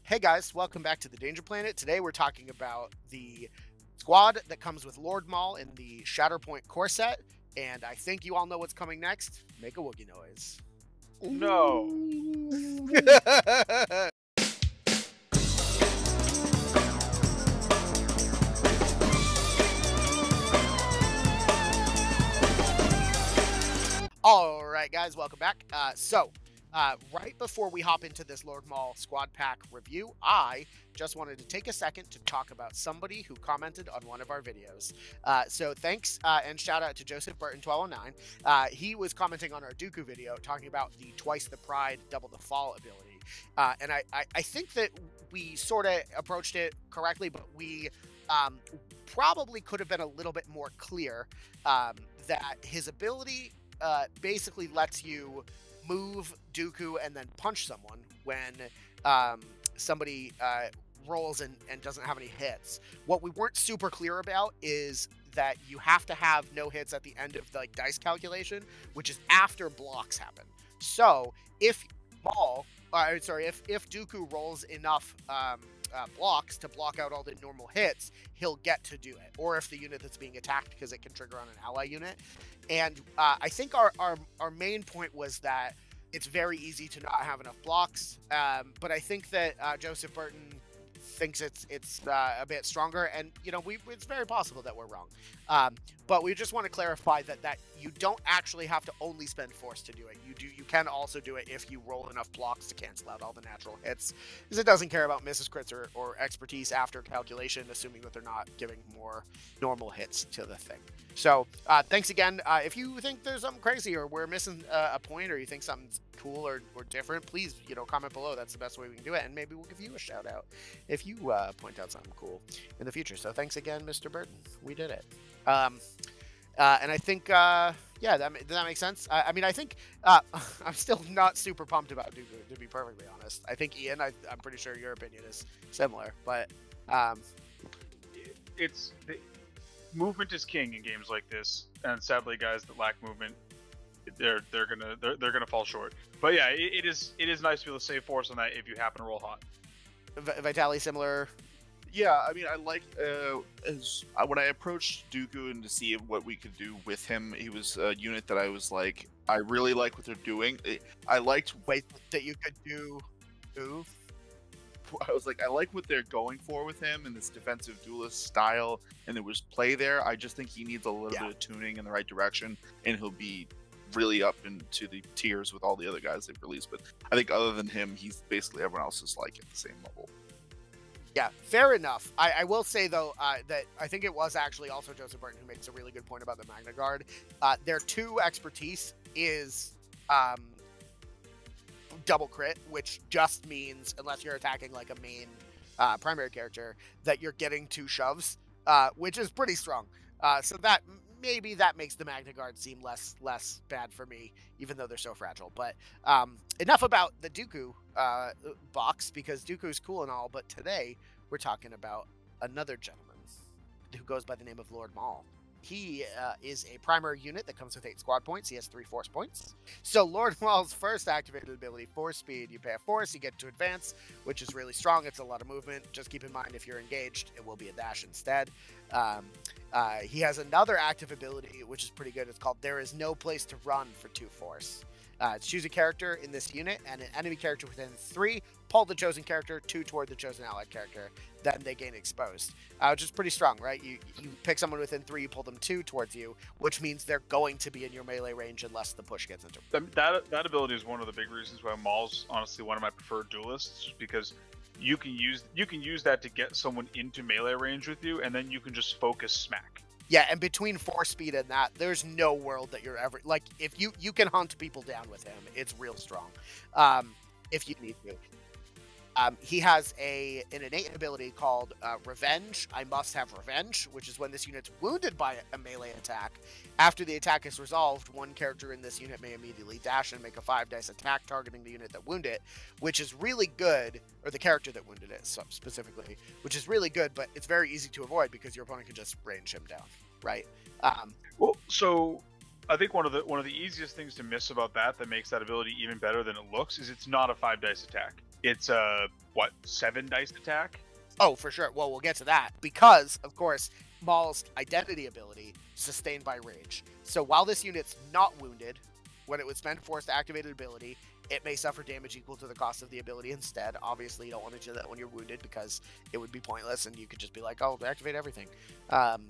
Hey guys, welcome back to the Danger Planet. Today we're talking about the squad that comes with Lord Maul in the Shatterpoint Core Set, and I think you all know what's coming next. Make a woogie noise. No. All right, guys, welcome back. Right before we hop into this Lord Maul squad pack review, I just wanted to take a second to talk about somebody who commented on one of our videos. So thanks and shout out to Joseph Burton 1209. He was commenting on our Dooku video talking about the twice the pride, double the fall ability. And I think that we sort of approached it correctly, but we probably could have been a little bit more clear that his ability basically lets you move Dooku and then punch someone when somebody rolls and doesn't have any hits. What we weren't super clear about is that you have to have no hits at the end of the dice calculation, which is after blocks happen. So if if Dooku rolls enough blocks to block out all the normal hits, he'll get to do it. Or if the unit that's being attacked, because it can trigger on an ally unit. And I think our main point was that it's very easy to not have enough blocks. But I think that Joseph Burton thinks it's a bit stronger, and it's very possible that we're wrong. But we just want to clarify that you don't actually have to only spend force to do it. You can also do it if you roll enough blocks to cancel out all the natural hits, because it doesn't care about misses, crits, or expertise after calculation, assuming that they're not giving more normal hits to the thing. So thanks again. If you think there's something crazy or we're missing a point, or you think something's cool or different, please comment below. That's the best way we can do it, and maybe we'll give you a shout out if you point out something cool in the future. So thanks again, Mr. Burton. We did it. And I think yeah, does that make sense? I mean, I think I'm still not super pumped about Dooku, to be perfectly honest. I think Ian, I'm pretty sure your opinion is similar, but movement is king in games like this, and sadly, guys that lack movement, they're gonna fall short. But yeah, it is nice to be able to save force on that if you happen to roll hot. Vitali, similar. Yeah, I mean, I like when I approached Dooku and to see what we could do with him, he was a unit that I was like, I really like what they're doing. I liked that you could do. Ooh. I was like, I like what they're going for with him in this defensive duelist style, and there was play there. I just think he needs a little bit of tuning in the right direction, and he'll be really up into the tiers with all the other guys they've released. But I think other than him, he's basically everyone else is like at the same level. Yeah, fair enough. I will say, though, that I think it was actually also Joseph Burton who makes a really good point about the Magna Guard. Their 2 expertise is double crit, which just means, unless you're attacking like a main primary character, that you're getting 2 shoves, which is pretty strong. So that maybe that makes the Magna Guard seem less bad for me, even though they're so fragile. But enough about the Dooku box, because Dooku's cool and all, but today we're talking about another gentleman who goes by the name of Lord Maul. He is a primary unit that comes with 8 squad points. He has 3 force points. So Lord Maul's first activated ability, Force Speed. You pay a force, you get to advance, which is really strong. It's a lot of movement. Just keep in mind, if you're engaged, it will be a dash instead. He has another active ability, which is pretty good. It's called There Is No Place to Run for 2 force. Choose a character in this unit and an enemy character within 3. Pull the chosen character 2 toward the chosen allied character. Then they gain exposed, which is pretty strong, right? You pick someone within 3, you pull them 2 towards you, which means they're going to be in your melee range unless the push gets into them. That ability is one of the big reasons why Maul's honestly one of my preferred duelists, because you can use that to get someone into melee range with you, and then you can just focus smack. Yeah, and between force speed and that, there's no world that you're ever like. If you can hunt people down with him, it's real strong. If you need to. He has an innate ability called Revenge. I must have Revenge, which is when this unit's wounded by a melee attack. After the attack is resolved, one character in this unit may immediately dash and make a 5-dice attack targeting the unit that wounded it, which is really good, or the character that wounded it specifically, which is really good, but it's very easy to avoid because your opponent can just range him down, right? Well, so I think one of the easiest things to miss about that makes that ability even better than it looks is it's not a 5-dice attack. it's what, 7 dice attack? Oh, for sure. Well, we'll get to that because, of course, Maul's identity ability sustained by rage. So while this unit's not wounded, when it would spend force to activate an ability, it may suffer damage equal to the cost of the ability instead. Obviously, you don't want to do that when you're wounded because it would be pointless, and you could just be like, "Oh, activate everything,"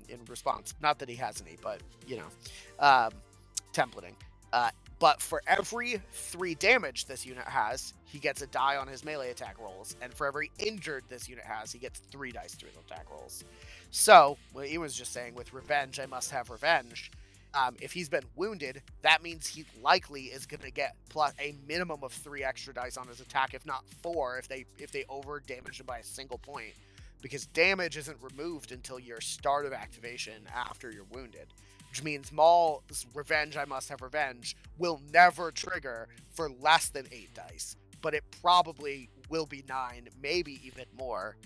in response. Not that he has any, but you know, templating. But for every 3 damage this unit has, he gets a die on his melee attack rolls. And for every injured this unit has, he gets 3 dice through his attack rolls. So, what he was just saying, with revenge, I must have revenge. If he's been wounded, that means he likely is going to get plus a minimum of 3 extra dice on his attack, if not 4, if they over damage him by a single point. Because damage isn't removed until your start of activation after you're wounded. Which means Maul's revenge, I must have revenge, will never trigger for less than 8 dice. But it probably will be 9, maybe even more,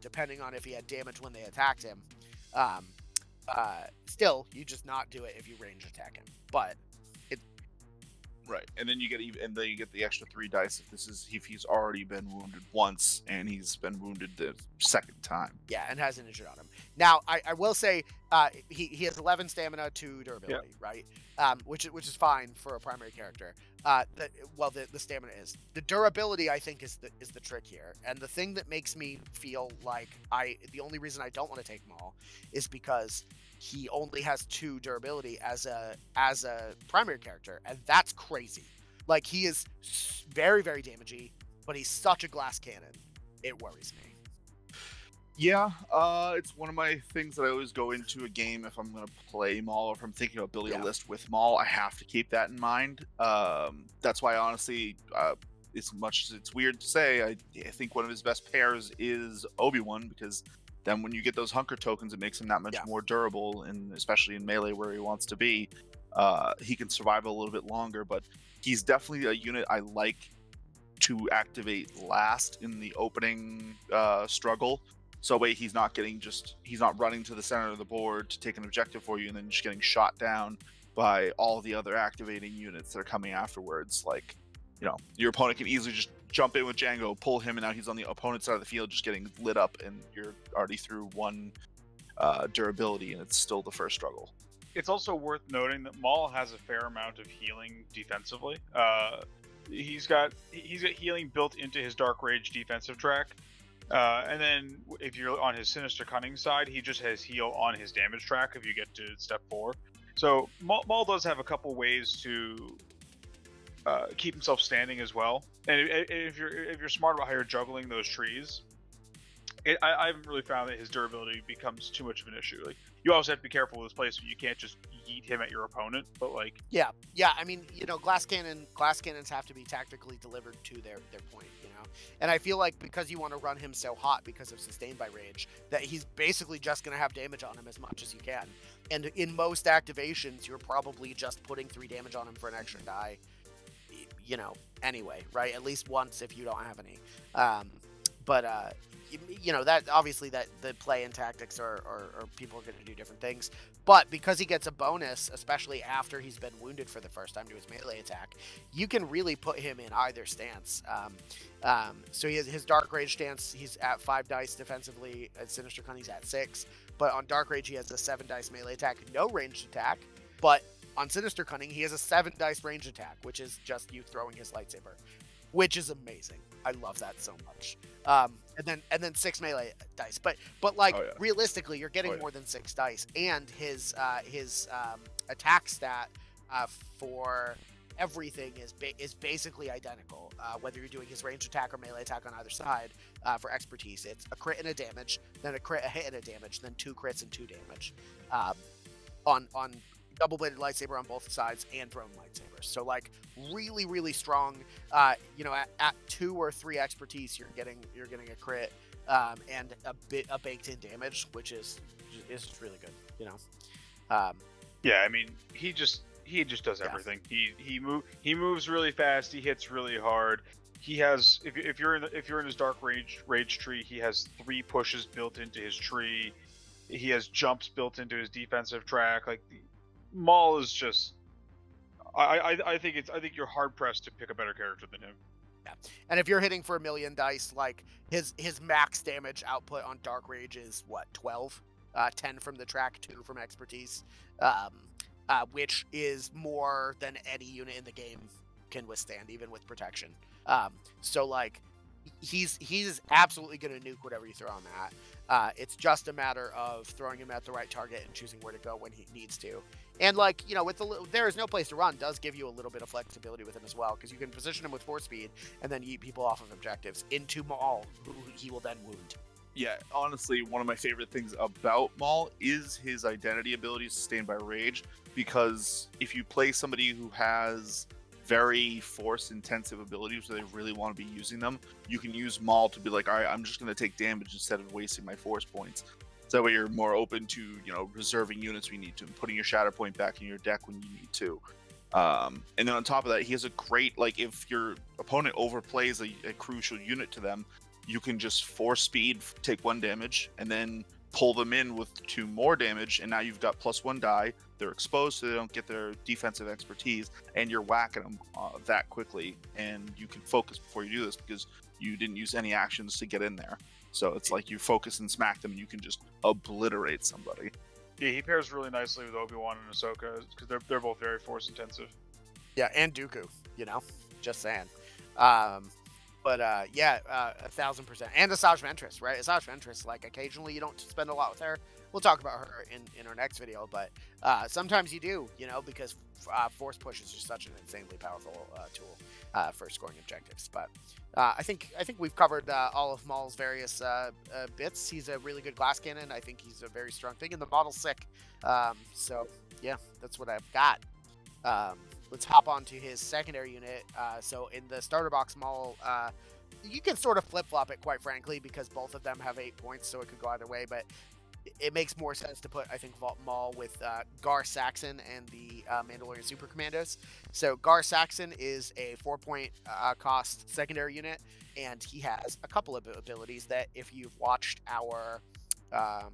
depending on if he had damage when they attacked him. Still, you just not do it if you range attack him. But right, and then you get the extra 3 dice if he's already been wounded once and he's been wounded the second time. Yeah, and has an injury on him. Now, I will say he has 11 stamina, 2 durability, right? Which is fine for a primary character. The stamina is. The durability, I think, is the trick here. And the thing that makes me feel like the only reason I don't want to take Maul is because he only has 2 durability as a primary character, and that's crazy. Like, he is very, very damagey, but he's such a glass cannon. It worries me. Yeah, it's one of my things that I always go into a game if I'm going to play Maul, or if I'm thinking about building a list with Maul, I have to keep that in mind. That's why, honestly, as much as it's weird to say, I think one of his best pairs is Obi-Wan, because then when you get those hunker tokens, it makes him that much more durable, and especially in melee where he wants to be, he can survive a little bit longer. But he's definitely a unit I like to activate last in the opening struggle. So wait, he's not running to the center of the board to take an objective for you and then just getting shot down by all the other activating units that are coming afterwards. Like, you know, your opponent can easily just jump in with Django, pull him, and now he's on the opponent's side of the field just getting lit up, and you're already through 1 durability, and it's still the first struggle. It's also worth noting that Maul has a fair amount of healing defensively. He's got healing built into his Dark Rage defensive track. And then if you're on his Sinister Cunning side, he just has heal on his damage track if you get to step 4. So Maul does have a couple ways to keep himself standing as well. And if you're smart about how you're juggling those trees, I haven't really found that his durability becomes too much of an issue. Like, you also have to be careful with his placement. You can't just yeet him at your opponent, but like... Yeah. I mean, you know, glass cannons have to be tactically delivered to their point, you know? And I feel like because you want to run him so hot because of Sustained by Rage, that he's basically just going to have damage on him as much as you can. And in most activations, you're probably just putting 3 damage on him for an extra die, you know, anyway, right? At least once if you don't have any. You know, that obviously that the play and tactics or people are going to do different things, but because he gets a bonus, especially after he's been wounded for the first time to his melee attack, you can really put him in either stance. So he has his Dark Rage stance, he's at 5 dice defensively. At Sinister Cunning, he's at 6, but on Dark Rage he has a 7 dice melee attack, no ranged attack. But on Sinister Cunning he has a 7 dice range attack, which is just you throwing his lightsaber, which is amazing. I love that so much. And then 6 melee dice, but like realistically, you're getting more than 6 dice, and his attack stat for everything is basically identical. Whether you're doing his range attack or melee attack on either side, for expertise, it's a crit and a damage, then a crit, a hit, and a damage, then 2 crits and 2 damage. On double-bladed lightsaber on both sides and thrown lightsabers. So like really, really strong. You know, at 2 or 3 expertise, you're getting a crit and a baked-in damage, which is really good. You know. Yeah, I mean, he just does everything. He moves really fast. He hits really hard. He has if you're in his Dark Rage tree, he has 3 pushes built into his tree. He has jumps built into his defensive track. Like, Maul is just, I think you're hard pressed to pick a better character than him. And if you're hitting for 1 million dice, like his max damage output on Dark Rage is what, 12? 10 from the track, 2 from expertise, which is more than any unit in the game can withstand, even with protection. So like he's absolutely going to nuke whatever you throw on that. It's just a matter of throwing him at the right target and choosing where to go when he needs to. And like, you know, with there is no place to run does give you a little bit of flexibility with him as well, because you can position him with 4 speed and then yeet people off of objectives into Maul, who he will then wound. Yeah, honestly, one of my favorite things about Maul is his identity ability sustained by rage, because if you play somebody who has very force intensive abilities where they really want to be using them, you can use Maul to be like, all right, I'm just going to take damage instead of wasting my force points. So that way you're more open to, you know, reserving units when you need to and putting your Shatterpoint back in your deck when you need to. And then on top of that, he has a great, like, if your opponent overplays a crucial unit to them, you can just 4 speed, take 1 damage, and then pull them in with 2 more damage, and now you've got +1 die. They're exposed, so they don't get their defensive expertise, and you're whacking them that quickly, and you can focus before you do this because you didn't use any actions to get in there. So it's like you focus and smack them, and you can just obliterate somebody. Yeah, he pairs really nicely with Obi-Wan and Ahsoka because they're both very force intensive. Yeah, and Dooku, you know, just saying. Yeah, 1,000%. And Asajj Ventress, right? Asajj Ventress, like, occasionally you don't spend a lot with her. We'll talk about her in our next video, but sometimes you do, you know, because Force Push is just such an insanely powerful tool for scoring objectives. But I think we've covered all of Maul's various bits. He's a really good glass cannon. I think he's a very strong thing, and the model's sick. So, yeah, that's what I've got. Let's hop on to his secondary unit. So in the starter box Maul, you can sort of flip-flop it, quite frankly, because both of them have 8 points, so it could go either way, but it makes more sense to put, I think, Maul with Gar Saxon and the Mandalorian Super Commandos. So Gar Saxon is a 4-point cost secondary unit, and he has a couple of abilities that, if you've watched our... are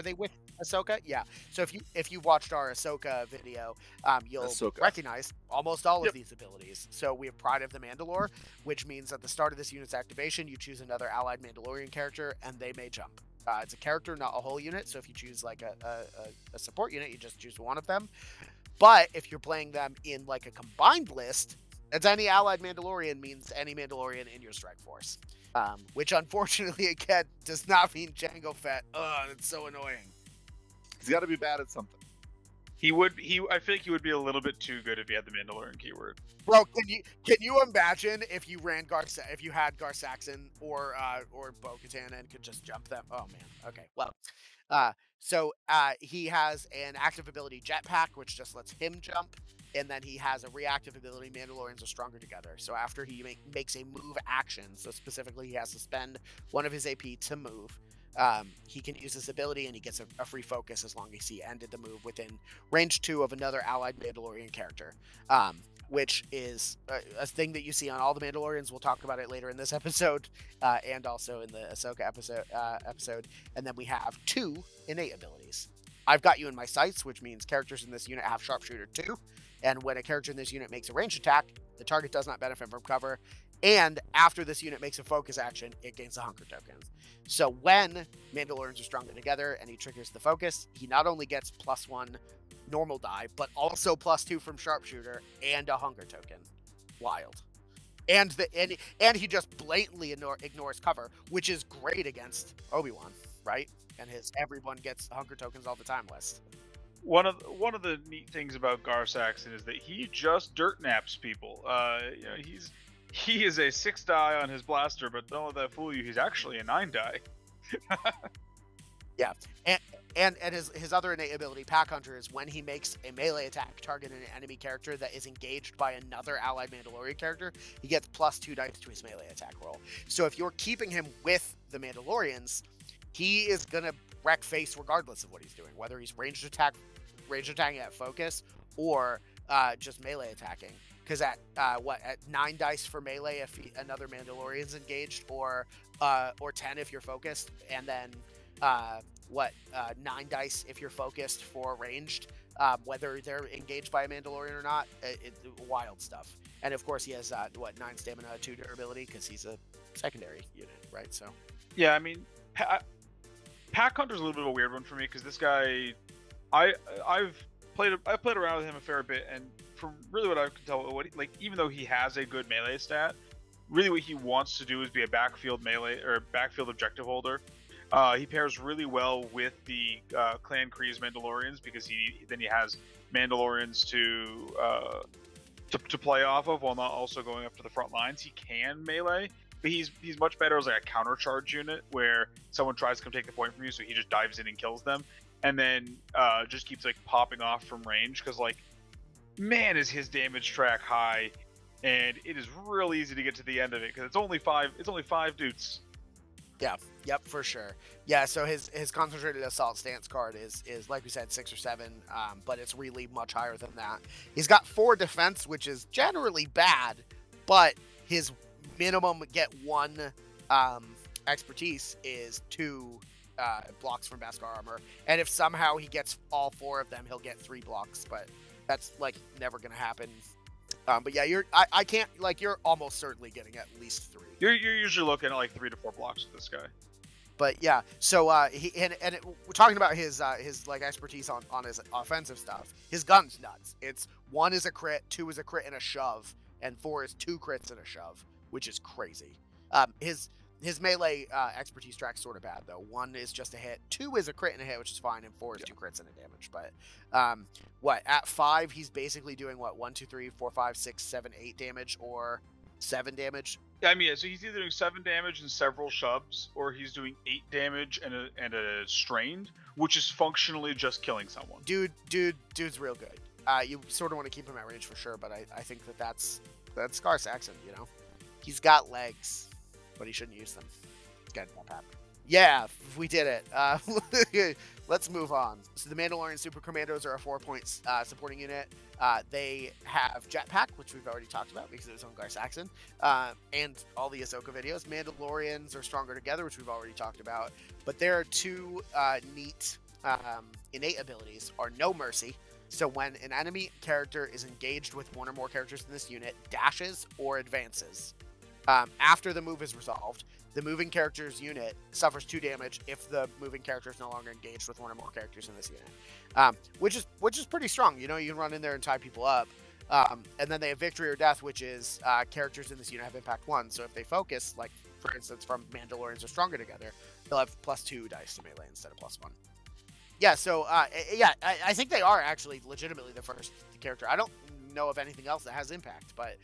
they with Ahsoka? Yeah. So if you watched our Ahsoka video, you'll recognize almost all of these abilities. So we have Pride of the Mandalore, which means at the start of this unit's activation, you choose another allied Mandalorian character, and they may jump. It's a character, not a whole unit. So if you choose like a support unit, you just choose one of them. But if you're playing them in like a combined list, it's any allied Mandalorian means any Mandalorian in your strike force. Which unfortunately, again, does not mean Jango Fett. Ugh, that's so annoying. He's got to be bad at something. I feel like he would be a little bit too good if he had the Mandalorian keyword. Bro, can you imagine if you ran if you had Gar Saxon or Bo-Katan and could just jump them? Oh man. Okay. Well, so he has an active ability Jetpack, which just lets him jump. And then he has a reactive ability, Mandalorians are stronger together. So after he makes a move action, so specifically he has to spend 1 of his AP to move, he can use this ability and he gets a free focus as long as he ended the move within range 2 of another allied Mandalorian character, which is a thing that you see on all the Mandalorians. We'll talk about it later in this episode and also in the Ahsoka episode. And then we have 2 innate abilities. I've got you in my sights, which means characters in this unit have Sharpshooter 2. And when a character in this unit makes a ranged attack, the target does not benefit from cover. And after this unit makes a focus action, it gains a hunger token. So when Mandalorians are stronger together and he triggers the focus, he not only gets +1 normal die, but also +2 from Sharpshooter and a hunger token. Wild. And he just blatantly ignores cover, which is great against Obi-Wan, right? And his everyone gets hunger tokens all the time list. One of the neat things about Gar Saxon is that he just dirt naps people. You know, he is a 6 die on his blaster, but don't let that fool you. He's actually a 9 die. Yeah, and his other innate ability, Pack Hunter, is when he makes a melee attack targeting an enemy character that is engaged by another allied Mandalorian character, he gets +2 dice to his melee attack roll. So if you're keeping him with the Mandalorians, he is gonna wreck face regardless of what he's doing, whether he's ranged attacking at focus or just melee attacking. Because at 9 dice for melee if another Mandalorian's engaged, or 10 if you're focused, and then 9 dice if you're focused for ranged, whether they're engaged by a Mandalorian or not. Wild stuff. And of course, he has what 9 stamina, 2 durability because he's a secondary unit, right? So yeah, I mean, Pack Hunter's a little bit of a weird one for me because this guy, I've played around with him a fair bit, and from really what I can tell, like even though he has a good melee stat, really what he wants to do is be a backfield melee or backfield objective holder. He pairs really well with the Clan Kreese Mandalorians because he has Mandalorians to play off of while not also going up to the front lines. He can melee, but he's much better as like a counter charge unit where someone tries to come take the point from you, so he just dives in and kills them, and then just keeps like popping off from range because like, man, is his damage track high, and it is real easy to get to the end of it because it's only 5 dudes. yeah, yep, for sure. Yeah, so his concentrated assault stance card is like we said 6 or 7, but it's really much higher than that. He's got 4 defense, which is generally bad, but his minimum get 1 expertise is 2 blocks from Beskar armor, and if somehow he gets all 4 of them, he'll get 3 blocks, but that's like never gonna happen. But yeah, I can't, like, you're almost certainly getting at least 3. You're usually looking at like 3 to 4 blocks with this guy. But yeah, so we're talking about his like expertise on his offensive stuff. His gun's nuts. It's 1 is a crit, 2 is a crit and a shove, and 4 is 2 crits and a shove, which is crazy. His melee expertise track's sort of bad though. 1 is just a hit, 2 is a crit and a hit, which is fine, and 4 is 2 crits and a damage. But at 5 he's basically doing what 1, 2, 3, 4, 5, 6, 7, 8 damage or 7 damage. Yeah, I mean, so he's either doing 7 damage and several shoves, or he's doing 8 damage and a strained, which is functionally just killing someone. Dude's real good. You sort of want to keep him at range for sure, but I think that's Gar Saxon. You know, he's got legs, but he shouldn't use them. Got that happen. Yeah, we did it. Let's move on. So the Mandalorian Super Commandos are a 4-point supporting unit. They have Jetpack, which we've already talked about because it was on Gar Saxon, and all the Ahsoka videos. Mandalorians are stronger together, which we've already talked about. But there are 2 neat innate abilities, are No Mercy. So when an enemy character is engaged with 1 or more characters in this unit, dashes or advances. After the move is resolved, the moving character's unit suffers 2 damage if the moving character is no longer engaged with 1 or more characters in this unit, which is pretty strong. You know, you can run in there and tie people up. And then they have Victory or Death, which is characters in this unit have impact 1. So if they focus, like for instance from Mandalorians are stronger together, they'll have +2 dice to melee instead of +1. Yeah, so I think they are actually legitimately the first character. I don't know of anything else that has impact, but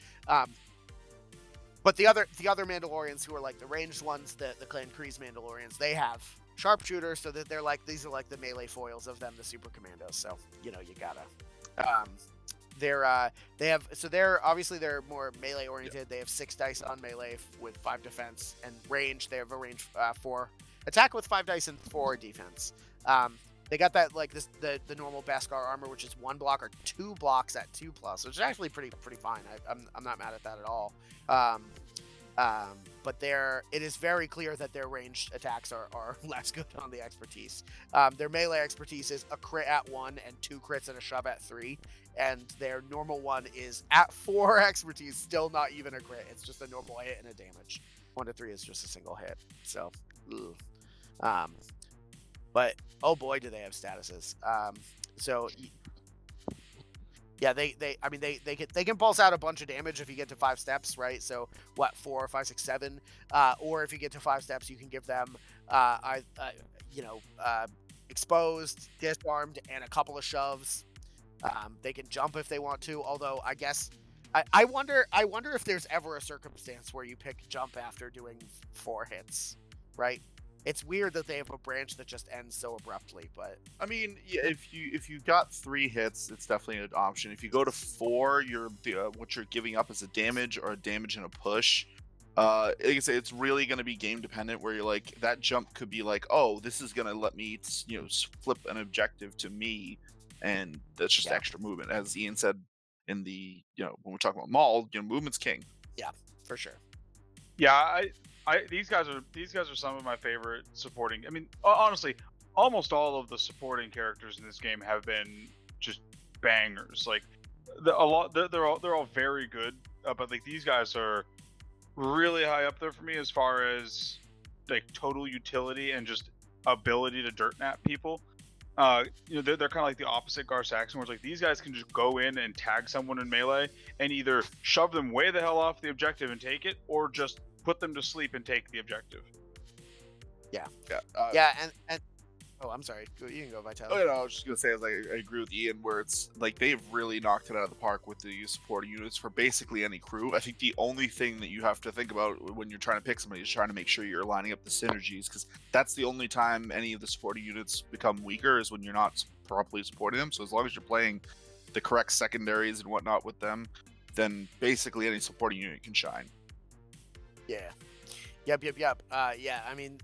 the other Mandalorians who are like the ranged ones, the Clan Kreese Mandalorians, they have sharpshooter, so that these are like the melee foils of them, the Super Commandos. So you know you gotta. They're more melee oriented. Yep. They have 6 dice on melee with 5 defense, and range. They have a range 4 attack with 5 dice and 4 defense. They got that like the normal Beskar armor, which is 1 block or 2 blocks at 2+, which is actually pretty fine. I'm not mad at that at all. But it is very clear that their ranged attacks are less good on the expertise. Their melee expertise is a crit at 1 and 2 crits and a shove at 3, and their normal one is at 4 expertise, still not even a crit. It's just a normal hit and a damage. 1 to 3 is just a single hit. So, but oh boy, do they have statuses. So yeah, they can pulse out a bunch of damage if you get to 5 steps, right? So what, 4, 5, 6, 7, or if you get to 5 steps, you can give them exposed, disarmed, and a couple of shoves. They can jump if they want to, although I guess I wonder if there's ever a circumstance where you pick jump after doing 4 hits, right? It's weird that they have a branch that just ends so abruptly, but I mean, yeah, if you got 3 hits, it's definitely an option. If you go to 4, what you're giving up is a damage or a damage and a push. Like I say, it's really going to be game dependent. Where you're like, that jump could be like, oh, this is going to let me, flip an objective to me, and that's just extra movement. As Ian said in the, when we're talking about Maul, movement's king. Yeah, for sure. Yeah, these guys are some of my favorite supporting. I mean, honestly, almost all of the supporting characters in this game have been just bangers. Like they're all very good. but like these guys are really high up there for me as far as like total utility and just ability to dirt nap people. You know, they're kind of like the opposite Gar Saxon, where it's like these guys can just go in and tag someone in melee and either shove them way the hell off the objective and take it, or just put them to sleep and take the objective. Yeah, and oh, I'm sorry. You can go, Vital. Oh, I was just gonna say, I agree with Ian, where it's like they've really knocked it out of the park with the supporting units for basically any crew. I think the only thing that you have to think about when you're trying to pick somebody is trying to make sure you're lining up the synergies, because that's the only time any of the supporting units become weaker, is when you're not properly supporting them. So as long as you're playing the correct secondaries and whatnot with them, then basically any supporting unit can shine. Yeah. Yep. Yeah. I mean,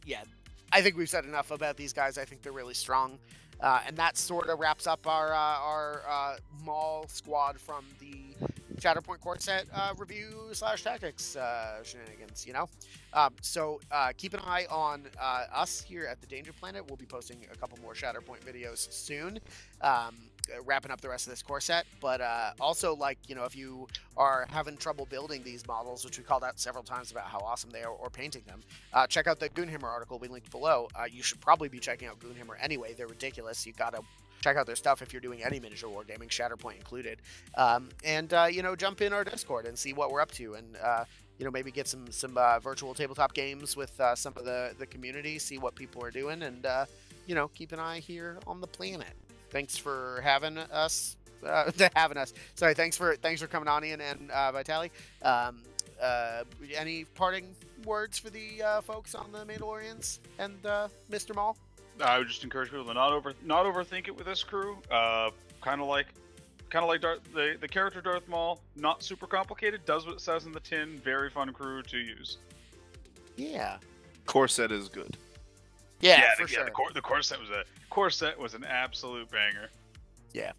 yeah. I think we've said enough about these guys. I think they're really strong. And that sort of wraps up our Maul squad from the Shatterpoint Core Set review / tactics shenanigans, you know? So keep an eye on us here at the Danger Planet. We'll be posting a couple more Shatterpoint videos soon. Wrapping up the rest of this core set, but also, like, you know, if you are having trouble building these models, which we called out several times about how awesome they are, or painting them, check out the Goonhammer article we linked below. You should probably be checking out Goonhammer anyway. They're ridiculous. You gotta check out their stuff if you're doing any miniature wargaming, Shatterpoint included. You know, jump in our Discord and see what we're up to, and you know, maybe get some virtual tabletop games with some of the community, see what people are doing, and you know, keep an eye here on the planet. Thanks for having us. Sorry, thanks for coming on, Ian and Vitali. Any parting words for the folks on the Mandalorians and Mr. Maul? I would just encourage people to not overthink it with this crew. Kind of like the character Darth Maul, not super complicated. Does what it says in the tin. Very fun crew to use. Yeah. Core set is good. Yeah, for sure. The core set was an absolute banger. Yeah,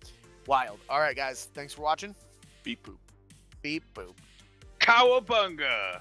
wild. All right, guys. Thanks for watching. Beep boop. Beep boop. Cowabunga!